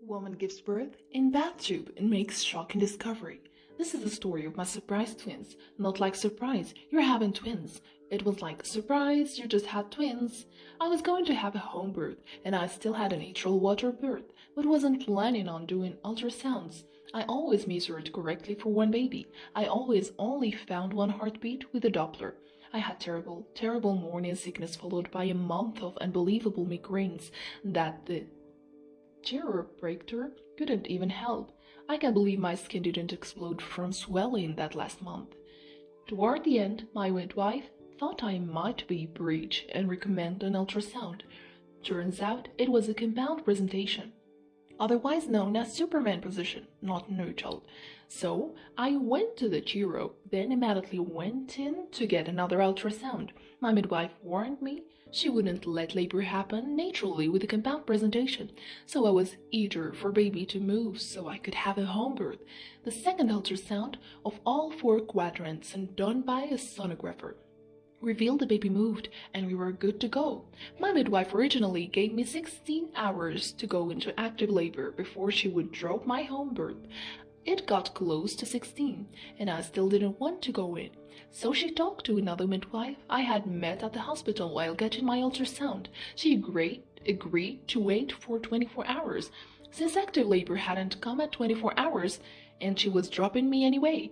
Woman gives birth in bathtub and makes shocking discovery. This is the story of my surprise twins. Not like surprise, you're having twins. It was like surprise, you just had twins. I was going to have a home birth and I still had a natural water birth, but wasn't planning on doing ultrasounds. I always measured correctly for one baby. I always only found one heartbeat with a Doppler. I had terrible, terrible morning sickness followed by a month of unbelievable migraines that the chiropractor couldn't even help. I can't believe my skin didn't explode from swelling that last month. Toward the end, my midwife thought I might be breech and recommended an ultrasound. Turns out it was a compound presentation, otherwise known as Superman position, not neutral. So I went to the chiro, then immediately went in to get another ultrasound. My midwife warned me she wouldn't let labor happen naturally with a compound presentation, so I was eager for baby to move so I could have a home birth. The second ultrasound of all 4 quadrants and done by a sonographer revealed the baby moved and we were good to go. My midwife originally gave me 16 hours to go into active labor before she would drop my home birth. It got close to 16 and I still didn't want to go in. So she talked to another midwife I had met at the hospital while getting my ultrasound. She agreed to wait for 24 hours, since active labor hadn't come at 24 hours and she was dropping me anyway.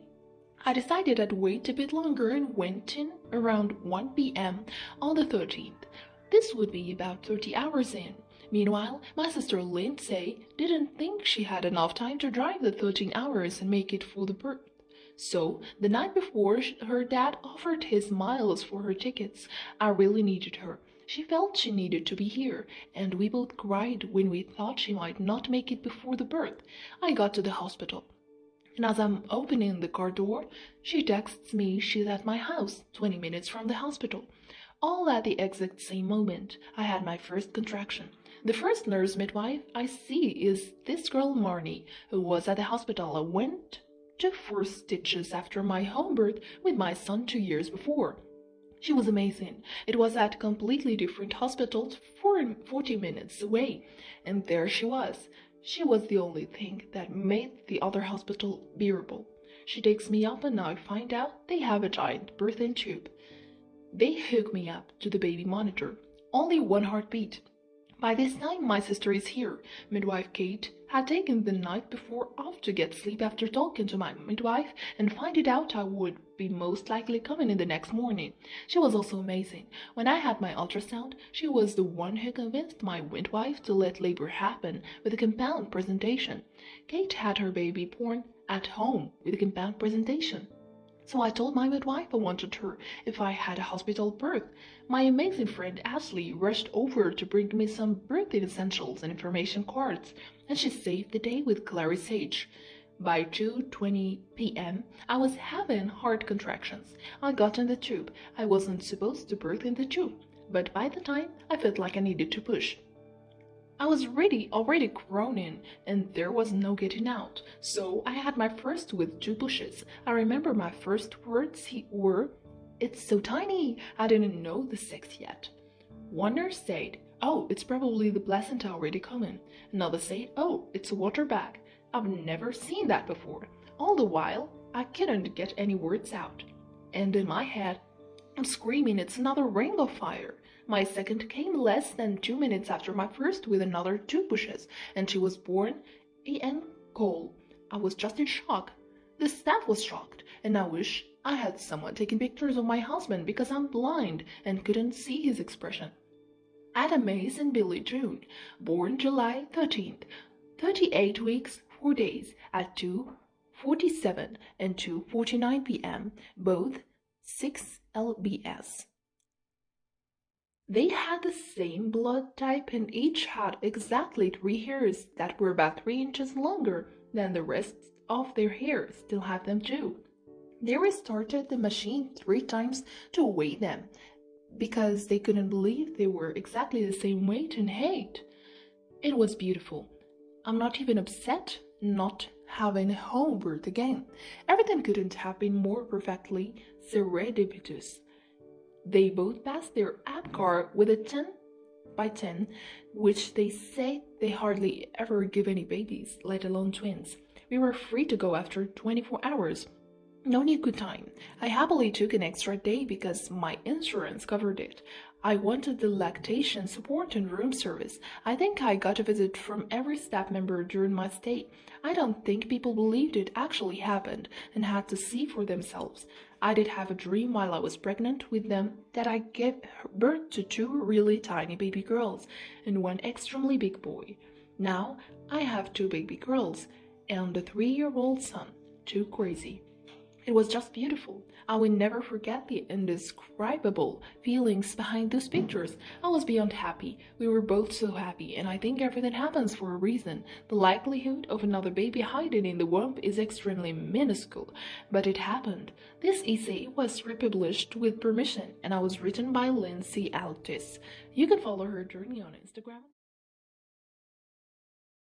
I decided I'd wait a bit longer and went in around 1 p.m. on the 13th. This would be about 30 hours in. Meanwhile, my sister Lindsay didn't think she had enough time to drive the 13 hours and make it for the birth. So, the night before, her dad offered his miles for her tickets. I really needed her. She felt she needed to be here, and we both cried when we thought she might not make it before the birth. I got to the hospital, and as I'm opening the car door, she texts me she's at my house, 20 minutes from the hospital. All at the exact same moment, I had my first contraction. The first nurse midwife I see is this girl Marnie, who was at the hospital. I went to 4 stitches after my home birth with my son 2 years before. She was amazing. It was at completely different hospitals 40 minutes away, and there she was. She was the only thing that made the other hospital bearable. She takes me up and I find out they have a giant birthing tube. They hook me up to the baby monitor. Only one heartbeat. By this time my sister is here. Midwife Kate had taken the night before off to get sleep after talking to my midwife and finding out I would be most likely coming in the next morning. She was also amazing. When I had my ultrasound, she was the one who convinced my midwife to let labor happen with a compound presentation. Kate had her baby born at home with a compound presentation. So I told my midwife I wanted her if I had a hospital birth. My amazing friend Ashley rushed over to bring me some birthing essentials and information cards, and she saved the day with clary sage. By 2:20 p.m., I was having heart contractions. I got in the tube. I wasn't supposed to birth in the tube, but by the time I felt like I needed to push. I was already groaning, and there was no getting out, so I had my first with 2 pushes. I remember my first words were, "It's so tiny, I didn't know the sex yet." One nurse said, "Oh, it's probably the placenta already coming." Another said, "Oh, it's a water bag." I've never seen that before. All the while, I couldn't get any words out. And in my head, I'm screaming, "It's another ring of fire." My second came less than 2 minutes after my first with another 2 pushes, and she was born A.N. Cole. I was just in shock. The staff was shocked, and I wish I had someone taking pictures of my husband because I'm blind and couldn't see his expression. Adam Mays and Billy June, born July 13th, 38 weeks, 4 days, at 2:47 and 2:49 p.m., both 6 lbs. They had the same blood type and each had exactly 3 hairs that were about 3 inches longer than the rest of their hair. Still have them too. They restarted the machine 3 times to weigh them because they couldn't believe they were exactly the same weight and height. It was beautiful. I'm not even upset not having a home birth again. Everything couldn't have been more perfectly serendipitous. They both passed their APGAR with a 10 by 10, which they say they hardly ever give any babies, let alone twins. We were free to go after 24 hours. No need good time. I happily took an extra day because my insurance covered it. I wanted the lactation support and room service. I think I got a visit from every staff member during my stay. I don't think people believed it actually happened and had to see for themselves. I did have a dream while I was pregnant with them that I gave birth to 2 really tiny baby girls and 1 extremely big boy. Now I have 2 baby girls and a 3-year-old son. Too crazy. It was just beautiful. I will never forget the indescribable feelings behind those pictures. I was beyond happy. We were both so happy, and I think everything happens for a reason. The likelihood of another baby hiding in the womb is extremely minuscule, but it happened. This essay was republished with permission, and I was written by Lindsay Altis. You can follow her journey on Instagram.